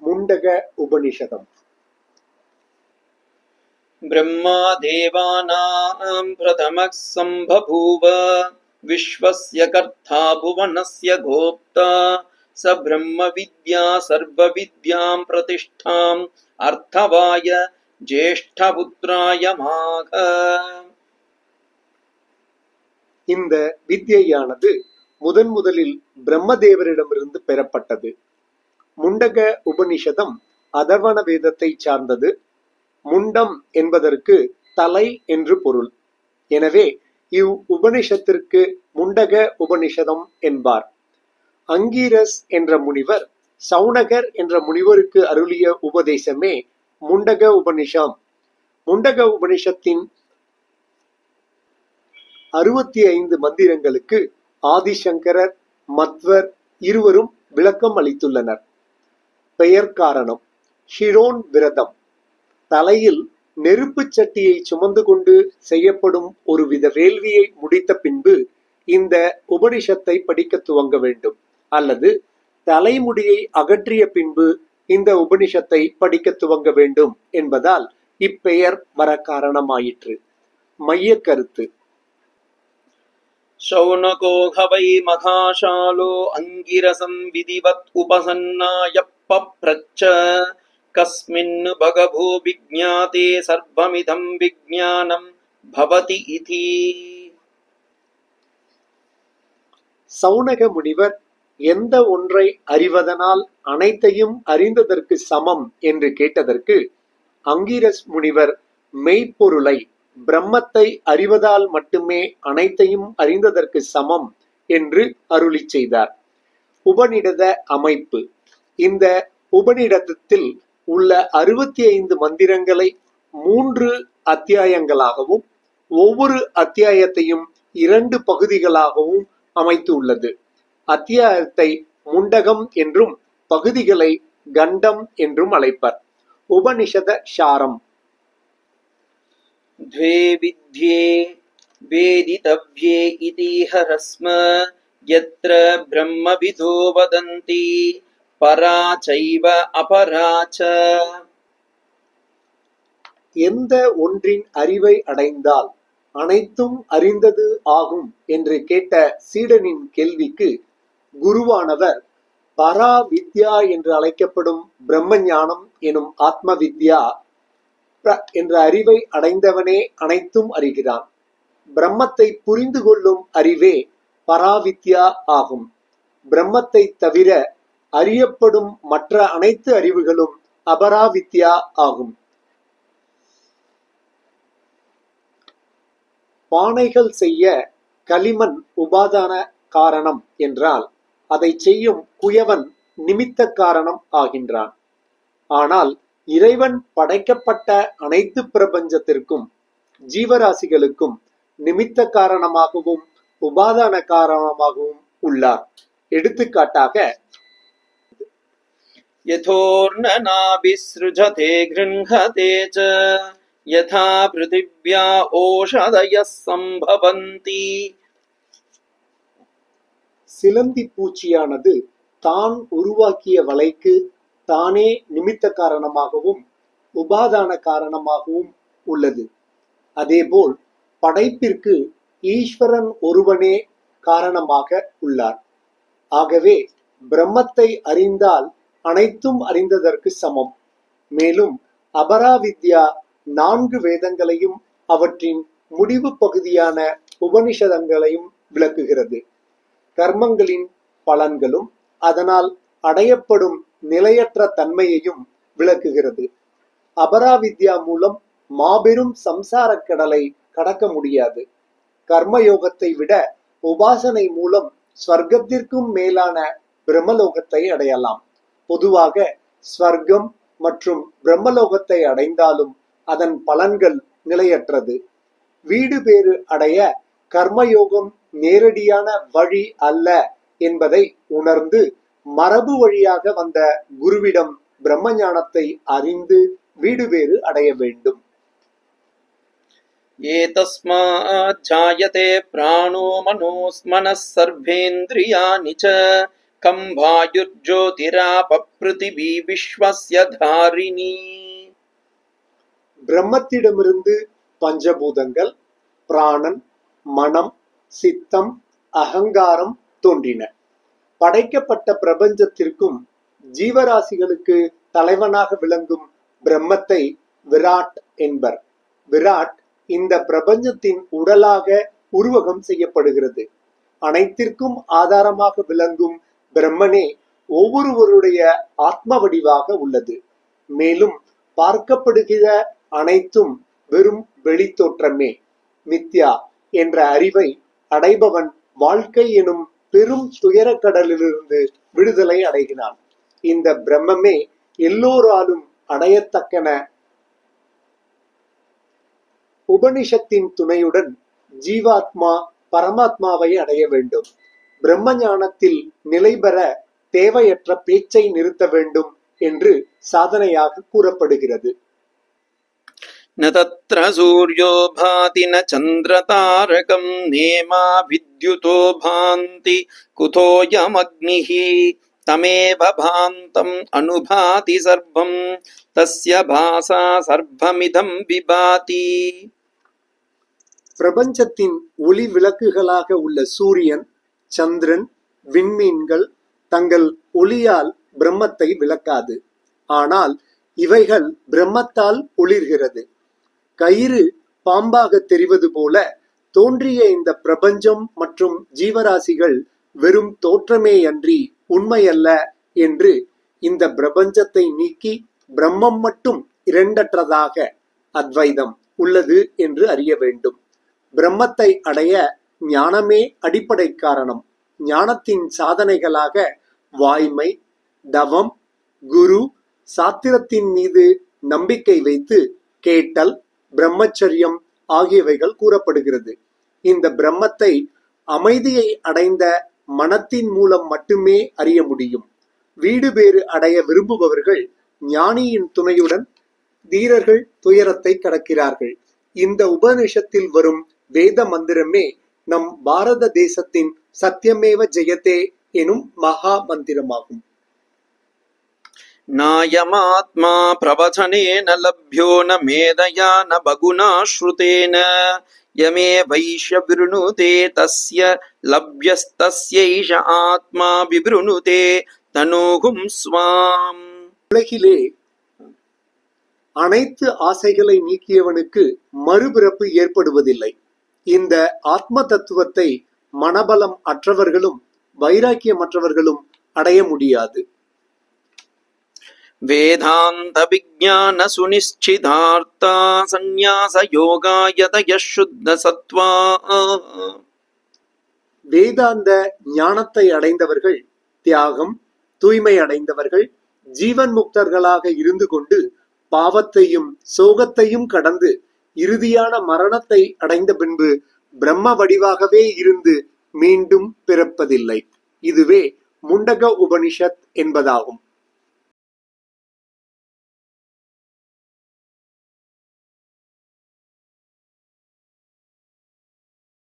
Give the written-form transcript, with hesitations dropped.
முண்டக உபனிஷதம். ब्रह्मा देवानां प्रथमः सम्बभूव विश्वस्य कर्ता भुवनस्य गोप्ता स ब्रह्मविद्या सर्वविद्यां प्रतिष्ठाम् अर्थवाय ज्येष्ठपुत्राय माघ. இந்த வித்யையானது முதலில் பிரம்மதேவரிடமிருந்து பெறப்பட்டது. முண்டக உபனிஷதம் அதர்வண வேதத்தை சார்ந்தது. முண்டம் என்பதற்கு தலை என்று பொருள். எனவே இவ் உபனிஷத்திற்கு முண்டக உபனிஷதம் என்பார். அங்கீரஸ் என்ற முனிவர் சௌனகர் என்ற முனிவருக்கு அருளிய உபதேசமே முண்டக உபனிஷம். முண்டக உபனிஷத்தின் 65 மந்திரங்களுக்கு ஆதிசங்கரர் மத்வர் இருவரும் விளக்கம் அளித்துள்ளனர். பெயர் காரணம்: ஷிரோன் விரதம். தலையில் நெருப்பு சட்டியை சுமந்து கொண்டு செய்யப்படும் ஒருவித வேள்வியை முடித்த பின்பு இந்த உபனிஷத்தை படிக்க துவங்க வேண்டும், அல்லது தலைமுடியை அகற்றிய பின்பு இந்த உபனிஷத்தை படிக்க துவங்க வேண்டும் என்பதால் இப்பெயர் வர காரணமாயிற்று. மைய கருத்து: शौनको हवै महाशालो अंगिरसं विधिवत् उपसन्नाय पप्रच्छ कस्मिन् भगवो विज्ञाते सर्वमिदं विज्ञानं भवति इति. சௌனக முனிவர் எந்த ஒன்றை அறிவதனால் அனைத்தையும் அறிந்ததற்கு சமம் என்று கேட்டதற்கு அங்கீரஸ் முனிவர் மெய்ப்பொருளை, பிரம்மத்தை அறிவதால் மட்டுமே அனைத்தையும் அறிந்ததற்கு சமம் என்று அருளி செய்தார். உபநிடத அமைப்பு: இந்த உபநிடதத்தில் உள்ள 65 மந்திரங்களை 3 அத்தியாயங்களாகவும் ஒவ்வொரு அத்தியாயத்தையும் 2 பகுதிகளாகவும் அமைத்து உள்ளது. அத்தியாயத்தை முண்டகம் என்றும் பகுதிகளை கண்டம் என்றும் அழைப்பர். உபனிஷத சாரம்: द्वे विद्ये वेदितव्ये इतिह रस्म यत्र ब्रह्मविदो वदन्ति परा चैव अपरा च. எந்த ஒன்றின் அறிவை அடைந்தால் அனைத்தும் அறிந்தது ஆகும் என்று கேட்ட சீடனின் கேள்விக்கு குருவானவர் பரா வித்யா என்று அழைக்கப்படும் பிரம்ம ஞானம் எனும் ஆத்ம வித்யா என்ற அறிவை அடைந்தவனே அனைத்தும் அறிகிறான். பிரம்மத்தை புரிந்து கொள்ளும் அறிவே பராவித்யா ஆகும். பிரம்மத்தை தவிர அறியப்படும் மற்ற அனைத்து அறிவுகளும் அபராவித்யா ஆகும். பானைகள் செய்ய களிமண் உபாதான காரணம் என்றால் அதை செய்யும் குயவன் நிமித்த காரணம் ஆகின்றான். ஆனால் இறைவன் படைக்கப்பட்ட அனைத்து பிரபஞ்சத்திற்கும் ஜீவராசிகளுக்கும் நிமித்த காரணமாகவும் உபாதான காரணமாகவும் உள்ளார். எடுத்துக்காட்டாக, யதோர்ணநாபிஸ்ருஜதே கிருஹதே ச யதா பிருதிவ்யா ஓஷதயஸ் சம்பவந்தி. சிலந்தி பூச்சியானது தான் உருவாக்கிய வலைக்கு தானே நிமித்த காரணமாகவும் உபாதான காரணமாகவும் உள்ளது. அதேபோல் படைப்பிற்கு ஈஸ்வரன் ஒருவனே காரணமாக உள்ளார். ஆகவே பிரம்மத்தை அறிந்தால் அனைத்தும் அறிந்ததற்கு சமம். மேலும் அபராவித்யா 4 வேதங்களையும் அவற்றின் முடிவு பகுதியான உபனிஷதங்களையும் விளக்குகிறது. கர்மங்களின் பலன்களும் அதனால் அடையப்படும் நிலையற்ற தன்மையையும் விளக்குகிறது. அபராவித்யா மூலம் மாபெரும் சம்சார கடலை கடக்க முடியாது. கர்மயோகத்தை விட உபாசனை மூலம் ஸ்வர்க்கத்திற்கும் மேலான பிரம்மலோகத்தை அடையலாம். பொதுவாக ஸ்வர்க்கம் மற்றும் பிரம்மலோகத்தை அடைந்தாலும் அதன் பலன்கள் நிலையற்றது. வீடு பேறு அடைய கர்மயோகம் நேரடியான வழி அல்ல என்பதை உணர்ந்து மரபு வழியாக வந்த குருவிடம் பிரம்ம ஞானத்தை அறிந்து வீடு பேறு அடைய வேண்டும். ஏதஸ்மாத் ஜாயதே பிராணோ மனோஸ்மனஸ் சர்வேந்திரியாணி ச கம் வாயுர்ஜோதிராப பிருதிவி விஸ்வஸ்ய தாரிணி. பிரம்மத்திடமிருந்து பஞ்சபூதங்கள், பிராணன், மனம், சித்தம், அகங்காரம் தோன்றின. படைக்கப்பட்ட பிரபஞ்சத்திற்கும் ஜீவராசிகளுக்கு தலைவனாக விளங்கும் பிரம்மத்தை விராட் என்பர். விராட் இந்த பிரபஞ்சத்தின் உடலாக உருவகம் செய்யப்படுகிறது. அனைத்திற்கும் ஆதாரமாக விளங்கும் பிரம்மனே ஒவ்வொருவருடைய ஆத்ம வடிவாக உள்ளது. மேலும் பார்க்கப்படுகிற அனைத்தும் வெறும் வெளித்தோற்றமே. மித்யா என்ற அறிவை அடைபவன் வாழ்க்கை எனும் பெரும் துயரக்கடலிலிருந்து விடுதலை அடைகிறான். இந்த பிரம்மமே எல்லோராலும் அடையத்தக்கன. உபனிஷத்தின் துணையுடன் ஜீவாத்மா பரமாத்மாவை அடைய வேண்டும். பிரம்ம ஞானத்தில் நிலை பெற தேவையற்ற பேச்சை நிறுத்த வேண்டும் என்று சாதனையாக கூறப்படுகிறது. ந தத்ர சூர்யோ பாதி ந சந்திரதாரகம் நேமா வித்யுதோ பாந்தி குதோயமக்னிஹி தமேவ பாந்தம் அனுபாதி சர்வம் தஸ்ய பாசா சர்வமிதம் விபாதி. பிரபஞ்சத்தின் ஒளி விளக்குகளாக உள்ள சூரியன், சந்திரன், விண்மீன்கள் தங்கள் ஒளியால் பிரம்மத்தை விளக்காது. ஆனால் இவைகள் பிரம்மத்தால் ஒளிர்கிறது. கயிறு பாம்பாக தெரிவது போல தோன்றிய இந்த பிரபஞ்சம் மற்றும் ஜீவராசிகள் வெறும் தோற்றமேயன்றி உண்மையல்ல என்று இந்த பிரபஞ்சத்தை நீக்கி பிரம்மம் மட்டும் இரண்டற்றதாக அத்வைதம் உள்ளது என்று அறிய வேண்டும். பிரம்மத்தை அடைய ஞானமே அடிப்படை காரணம். ஞானத்தின் சாதனைகளாக வாய்மை, தவம், குரு, சாத்திரத்தின் மீது நம்பிக்கை வைத்து கேட்டல், பிரம்மச்சரியம் ஆகியவைகள் கூறப்படுகிறது. இந்த பிரம்மத்தை அமைதியை அடைந்த மனத்தின் மூலம் மட்டுமே அறிய முடியும். வீடு பேறு அடைய விரும்புபவர்கள் ஞானியின் துணையுடன் தீரர்கள் துயரத்தை கடக்கிறார்கள். இந்த உபனிஷத்தில் வரும் வேத மந்திரமே நம் பாரத தேசத்தின் சத்தியமேவ ஜெயதே எனும் மகா மந்திரமாகும். நாயமாத்மா பிரவச்சனேன லப்யோ ந மேதயா ந பகுனா ஸ்ருதேன யமே வைஷ்ய விருணுதே தஸ்ய லப்யஸ்தஸ்யைஷ ஆத்மா விவ்ருணுதே தனூகும் ஸ்வாம். உலகிலே அனைத்து ஆசைகளை நீக்கியவனுக்கு மறுபிறப்பு ஏற்படுவதில்லை. இந்த ஆத்ம தத்துவத்தை மனபலம் அற்றவர்களும் வைராக்கியமற்றவர்களும் அடைய முடியாது. வேதாந்த விஞ்ஞான சுனிச்சிதார்த்தா சந்நியாச யோகாயதய சுத்த சத்வா. வேதாந்த ஞானத்தை அடைந்தவர்கள் தியாகம், தூய்மை அடைந்தவர்கள், ஜீவன் முக்தர்களாக இருந்து கொண்டு பாவத்தையும் சோகத்தையும் கடந்து இறுதியான மரணத்தை அடைந்த பின்பு பிரம்ம வடிவாகவே இருந்து மீண்டும் பிறப்பதில்லை. இதுவே முண்டக உபனிஷத் என்பதாகும்.